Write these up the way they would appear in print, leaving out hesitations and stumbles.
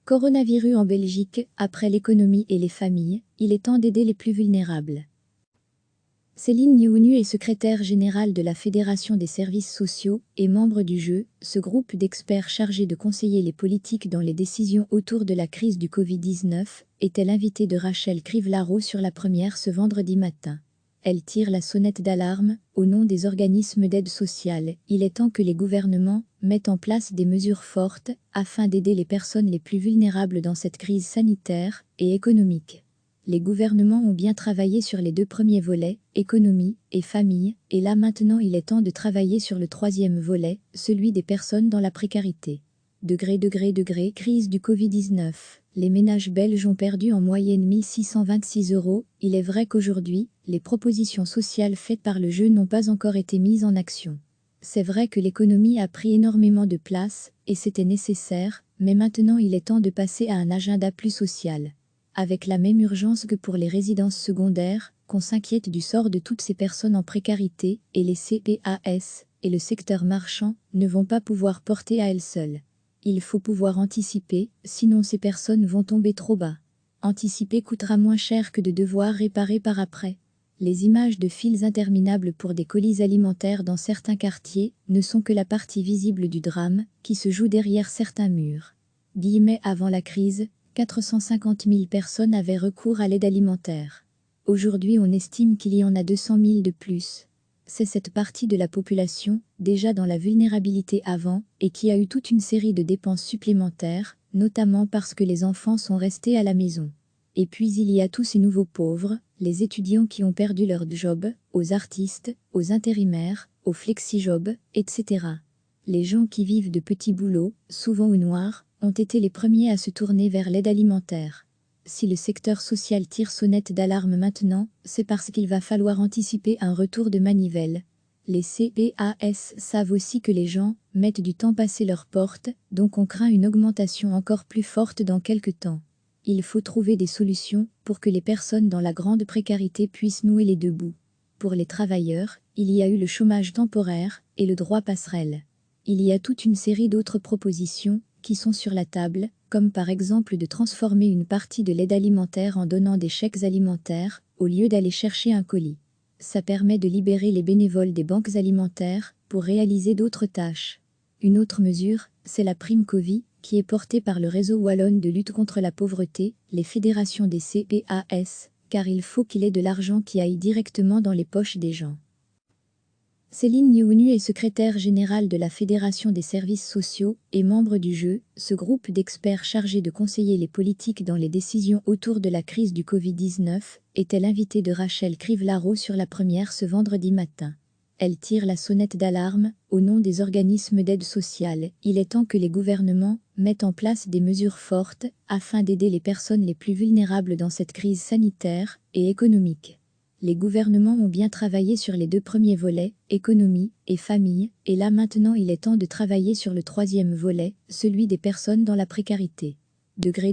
Coronavirus en Belgique, après l'économie et les familles, il est temps d'aider les plus vulnérables. Céline Niounu est secrétaire générale de la Fédération des services sociaux et membre du JEU, ce groupe d'experts chargé de conseiller les politiques dans les décisions autour de la crise du Covid-19, était l'invitée de Rachel Crivellaro sur La Première ce vendredi matin. Elle tire la sonnette d'alarme, au nom des organismes d'aide sociale. Il est temps que les gouvernements mettent en place des mesures fortes afin d'aider les personnes les plus vulnérables dans cette crise sanitaire et économique. Les gouvernements ont bien travaillé sur les deux premiers volets, économie et famille, et là maintenant il est temps de travailler sur le troisième volet, celui des personnes dans la précarité. Degré, crise du Covid-19. Les ménages belges ont perdu en moyenne 1 626 €. Il est vrai qu'aujourd'hui, les propositions sociales faites par le JEU n'ont pas encore été mises en action. C'est vrai que l'économie a pris énormément de place, et c'était nécessaire, mais maintenant il est temps de passer à un agenda plus social. Avec la même urgence que pour les résidences secondaires, qu'on s'inquiète du sort de toutes ces personnes en précarité, et les CPAS et le secteur marchand ne vont pas pouvoir porter à elles seules. Il faut pouvoir anticiper, sinon ces personnes vont tomber trop bas. Anticiper coûtera moins cher que de devoir réparer par après. Les images de files interminables pour des colis alimentaires dans certains quartiers ne sont que la partie visible du drame qui se joue derrière certains murs. Avant la crise, 450 000 personnes avaient recours à l'aide alimentaire. Aujourd'hui, on estime qu'il y en a 200 000 de plus. C'est cette partie de la population, déjà dans la vulnérabilité avant, et qui a eu toute une série de dépenses supplémentaires, notamment parce que les enfants sont restés à la maison. Et puis il y a tous ces nouveaux pauvres, les étudiants qui ont perdu leur job, aux artistes, aux intérimaires, aux flexi-jobs, etc. Les gens qui vivent de petits boulots, souvent au noir, ont été les premiers à se tourner vers l'aide alimentaire. Si le secteur social tire sonnette d'alarme maintenant, c'est parce qu'il va falloir anticiper un retour de manivelle. Les CPAS savent aussi que les gens mettent du temps passer leurs portes, donc on craint une augmentation encore plus forte dans quelques temps. Il faut trouver des solutions pour que les personnes dans la grande précarité puissent nouer les deux bouts. Pour les travailleurs, il y a eu le chômage temporaire et le droit passerelle. Il y a toute une série d'autres propositions qui sont sur la table, comme par exemple de transformer une partie de l'aide alimentaire en donnant des chèques alimentaires, au lieu d'aller chercher un colis. Ça permet de libérer les bénévoles des banques alimentaires pour réaliser d'autres tâches. Une autre mesure, c'est la prime Covid, qui est portée par le réseau wallonne de lutte contre la pauvreté, les fédérations des CPAS, car il faut qu'il y ait de l'argent qui aille directement dans les poches des gens. Céline Niounu est secrétaire générale de la Fédération des services sociaux et membre du JEU, ce groupe d'experts chargé de conseiller les politiques dans les décisions autour de la crise du Covid-19, était l'invitée de Rachel Crivellaro sur La Première ce vendredi matin. Elle tire la sonnette d'alarme, au nom des organismes d'aide sociale. Il est temps que les gouvernements mettent en place des mesures fortes afin d'aider les personnes les plus vulnérables dans cette crise sanitaire et économique. Les gouvernements ont bien travaillé sur les deux premiers volets, économie et famille, et là maintenant il est temps de travailler sur le troisième volet, celui des personnes dans la précarité. Degré,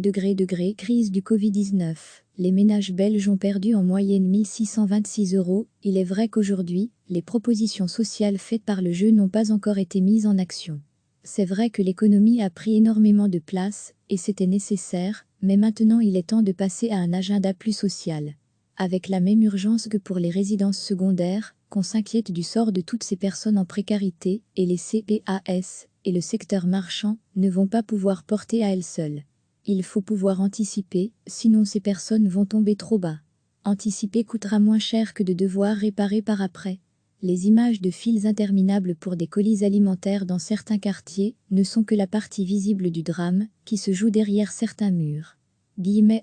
crise du Covid-19. Les ménages belges ont perdu en moyenne 1 626 €. Il est vrai qu'aujourd'hui, les propositions sociales faites par le JEU n'ont pas encore été mises en action. C'est vrai que l'économie a pris énormément de place, et c'était nécessaire, mais maintenant il est temps de passer à un agenda plus social. Avec la même urgence que pour les résidences secondaires, qu'on s'inquiète du sort de toutes ces personnes en précarité, et les CPAS et le secteur marchand ne vont pas pouvoir porter à elles seules. Il faut pouvoir anticiper, sinon ces personnes vont tomber trop bas. Anticiper coûtera moins cher que de devoir réparer par après. Les images de files interminables pour des colis alimentaires dans certains quartiers ne sont que la partie visible du drame qui se joue derrière certains murs.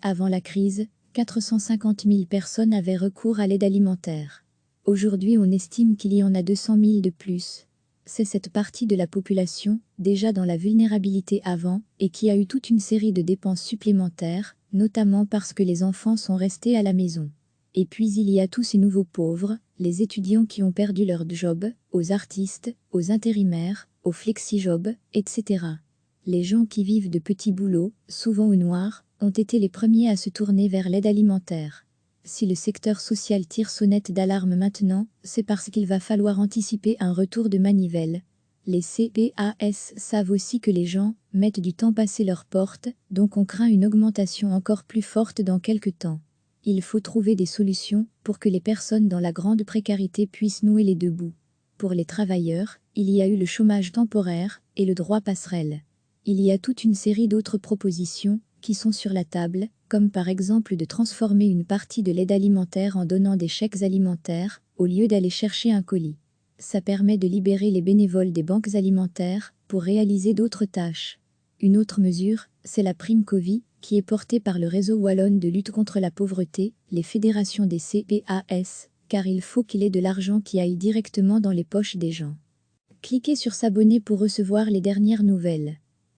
Avant la crise, 450 000 personnes avaient recours à l'aide alimentaire. Aujourd'hui, on estime qu'il y en a 200 000 de plus. C'est cette partie de la population, déjà dans la vulnérabilité avant, et qui a eu toute une série de dépenses supplémentaires, notamment parce que les enfants sont restés à la maison. Et puis il y a tous ces nouveaux pauvres, les étudiants qui ont perdu leur job, aux artistes, aux intérimaires, aux flexi-jobs, etc. Les gens qui vivent de petits boulots, souvent au noir, ont été les premiers à se tourner vers l'aide alimentaire. Si le secteur social tire sonnette d'alarme maintenant, c'est parce qu'il va falloir anticiper un retour de manivelle. Les CPAS savent aussi que les gens mettent du temps passer leurs portes, donc on craint une augmentation encore plus forte dans quelques temps. Il faut trouver des solutions pour que les personnes dans la grande précarité puissent nouer les deux bouts. Pour les travailleurs, il y a eu le chômage temporaire et le droit passerelle. Il y a toute une série d'autres propositions qui sont sur la table, comme par exemple de transformer une partie de l'aide alimentaire en donnant des chèques alimentaires, au lieu d'aller chercher un colis. Ça permet de libérer les bénévoles des banques alimentaires pour réaliser d'autres tâches. Une autre mesure, c'est la prime Covid, qui est portée par le réseau wallonne de lutte contre la pauvreté, les fédérations des CPAS, car il faut qu'il y ait de l'argent qui aille directement dans les poches des gens. Cliquez sur s'abonner pour recevoir les dernières nouvelles.